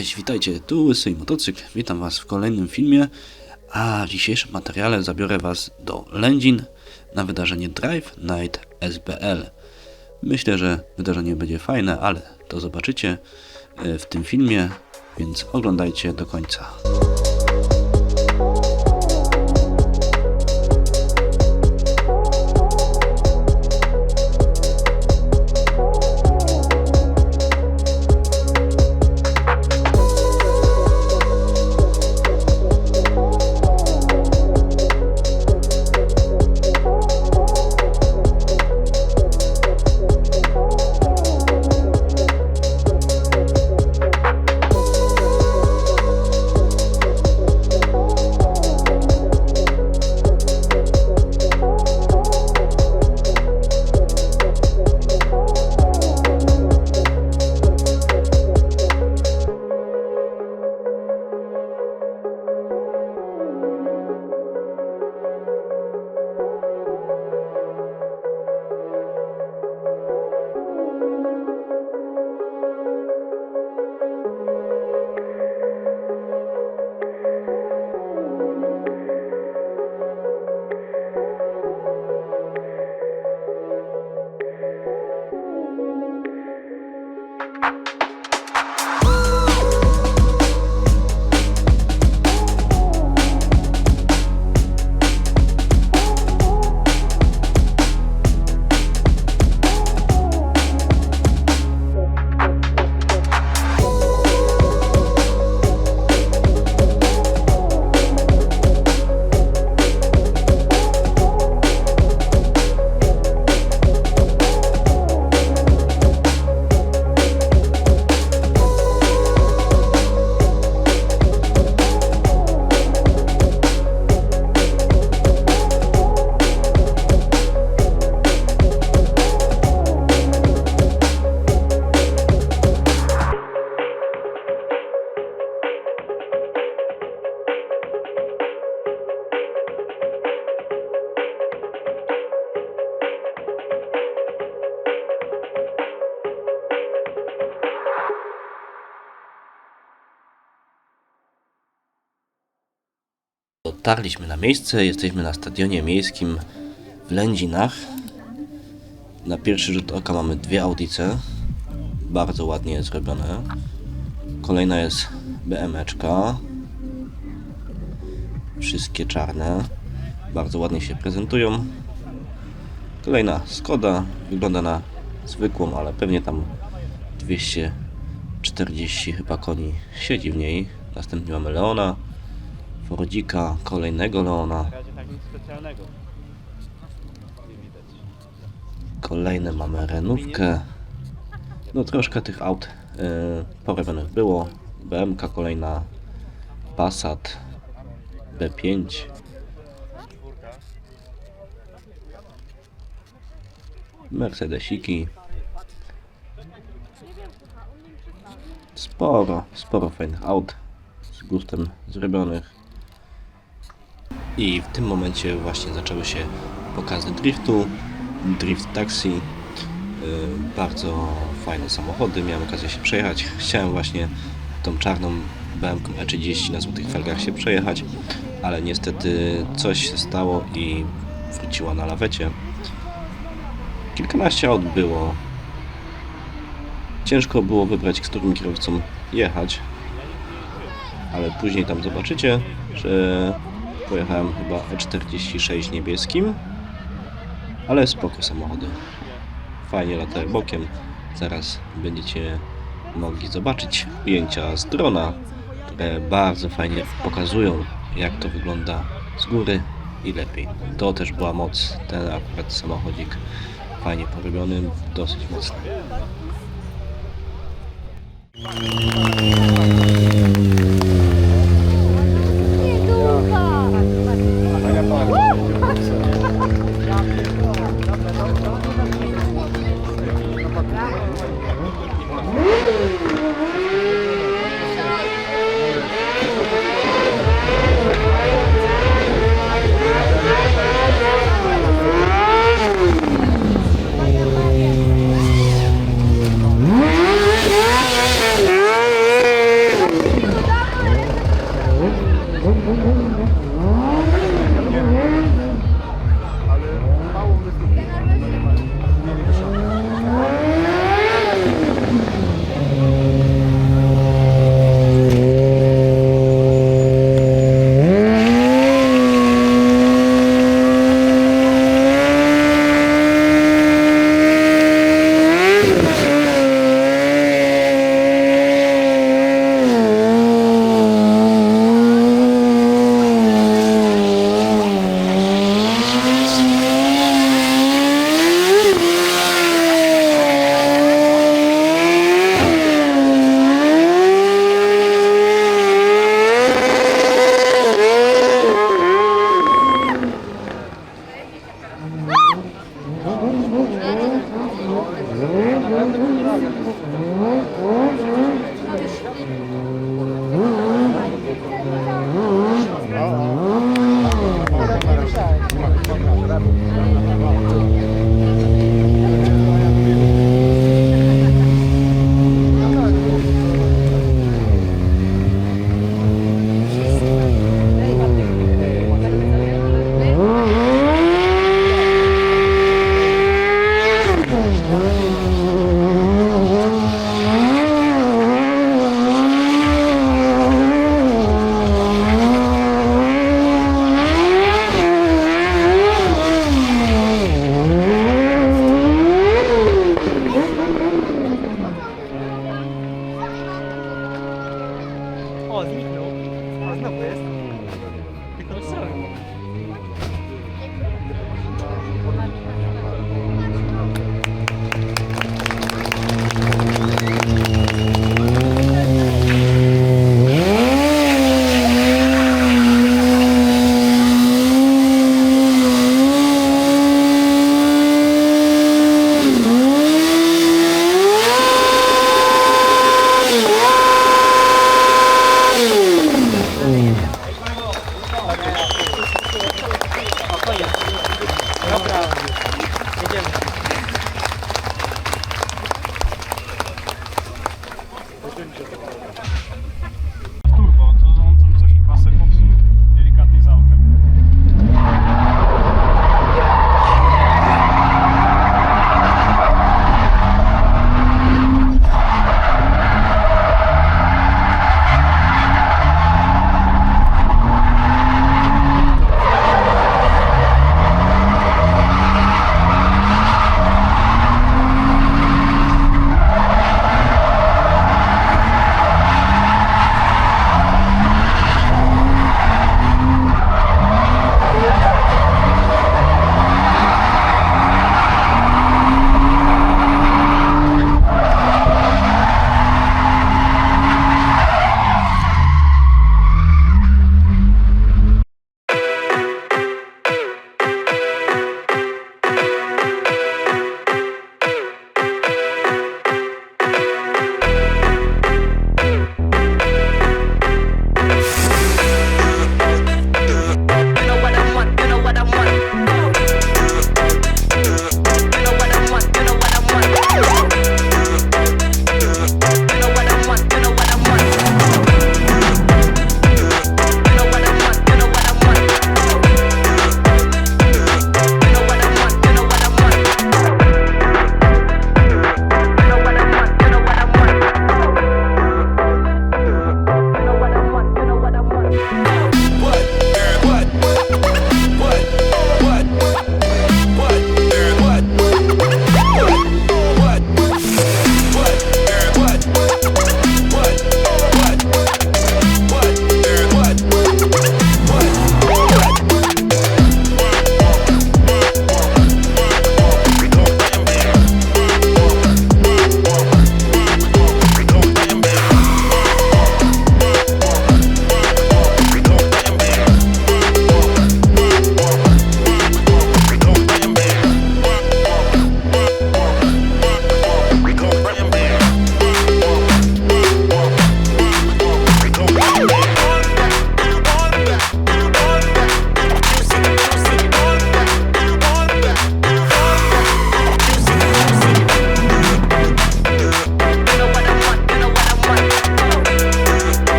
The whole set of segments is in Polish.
Cześć, witajcie, tu Łysy i Motocykl. Witam Was w kolejnym filmie, a w dzisiejszym materiale zabiorę Was do Lędzin na wydarzenie Drive Night SBL. Myślę, że wydarzenie będzie fajne, ale to zobaczycie w tym filmie, więc oglądajcie do końca. Dotarliśmy na miejsce, jesteśmy na stadionie miejskim w Lędzinach. Na pierwszy rzut oka mamy dwie audice, bardzo ładnie zrobione. Kolejna jest BMeczka, wszystkie czarne, bardzo ładnie się prezentują. Kolejna Skoda, wygląda na zwykłą, ale pewnie tam 240 chyba koni siedzi w niej. Następnie mamy Leona, Fordzika, kolejnego Leona. Kolejne mamy Renówkę. No troszkę tych aut porobionych było. BMK kolejna, Passat, B5. Mercedesiki. Sporo fajnych aut z gustem zrobionych. I w tym momencie właśnie zaczęły się pokazy driftu, drift taxi, bardzo fajne samochody, miałem okazję się przejechać. Chciałem właśnie tą czarną BMW E30 na złotych felgach się przejechać, ale niestety coś się stało i wróciła na lawecie. Kilkanaście aut było. Ciężko było wybrać, z którym kierowcą jechać, ale później tam zobaczycie, że pojechałem chyba E46 niebieskim, ale spoko samochody. Fajnie latają bokiem. Zaraz będziecie mogli zobaczyć ujęcia z drona, które bardzo fajnie pokazują, jak to wygląda z góry i lepiej. To też była moc. Ten akurat samochodzik fajnie porobiony, dosyć mocny. O, zniknął. O, znowu jest. Tylko do strony.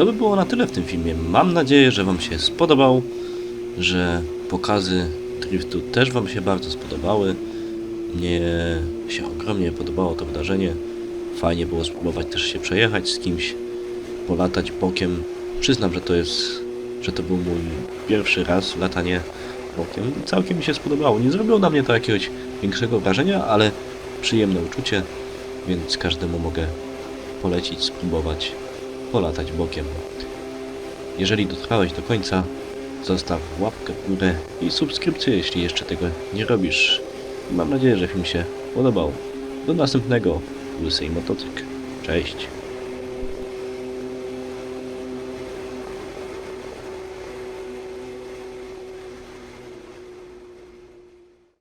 to by było na tyle w tym filmie. Mam nadzieję, że Wam się spodobał, że pokazy driftu też Wam się bardzo spodobały. Mnie się ogromnie podobało to wydarzenie. Fajnie było spróbować też się przejechać z kimś, polatać bokiem. Przyznam, że to był mój pierwszy raz latanie bokiem i całkiem mi się spodobało. Nie zrobiło na mnie to jakiegoś większego wrażenia, ale przyjemne uczucie, więc każdemu mogę polecić, spróbować polatać bokiem. Jeżeli dotrwałeś do końca, zostaw łapkę w górę i subskrypcję, jeśli jeszcze tego nie robisz. I mam nadzieję, że film się podobał. Do następnego. Łysej Motocykl. Cześć.